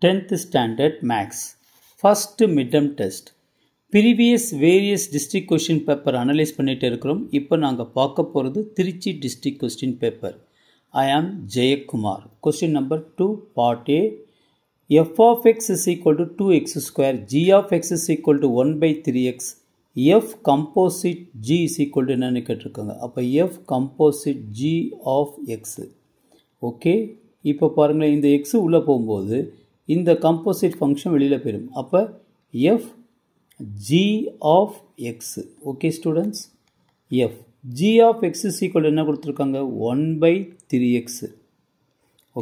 10th Standard Maths. First midterm test. Previous various district question paper analyze பண்ணிட்டு இருக்கிறோம். இப்போ நாங்க பார்க்க போறது Trichy district question paper. I am Jayakumar. Question number 2 part A. F of x is equal to 2x square. G of x is equal to 1 by 3x. F composite G is equal to என்னன்னு கேட்டிருக்காங்க. அப்போ F composite G of x. Okay, இப்போ பாருங்களேன், இந்த x உள்ளே போகும்போது இந்த composite function வெளியில் போயிடும். அப்போ F G of x. Okay students, F G of x is equal to என்ன கொடுத்துருக்காங்க, 1 by 3x.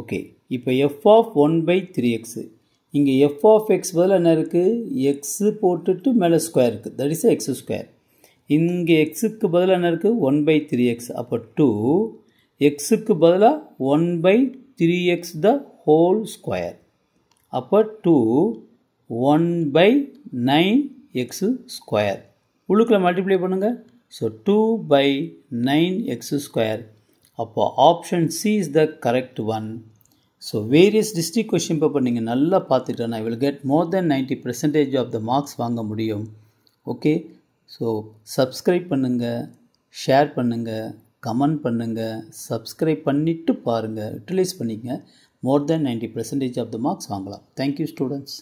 ஓகே, இப்போ f of 1 by 3x. இங்கே f of x பதில் என்ன இருக்குது, x போட்டுட்டு மேலே ஸ்கொயர் இருக்குது, தட் இஸ் x ஸ்கொயர். இங்கே xக்கு பதில் என்ன இருக்குது, 1 by 3x. அப்போ 2 xக்கு பதிலாக 1 by 3x the whole square. அப்போ 2 1 by 9x square. உள்ளுக்குள்ள மல்டிப்ளை பண்ணுங்க. So 2 by 9x square. அப்போ option C is the correct one. So various district question paper நீங்கள் நல்லா பார்த்துட்டேன்னா I will get more than 90% of the marks வாங்க முடியும். Okay, so subscribe பண்ணுங்கள், ஷேர் பண்ணுங்கள், கமெண்ட் பண்ணுங்கள், சப்ஸ்கிரைப் பண்ணிவிட்டு பாருங்கள், யூட்டிலைஸ் பண்ணிக்கங்க. more than 90% of the marks வாங்கலாம். Thank you students.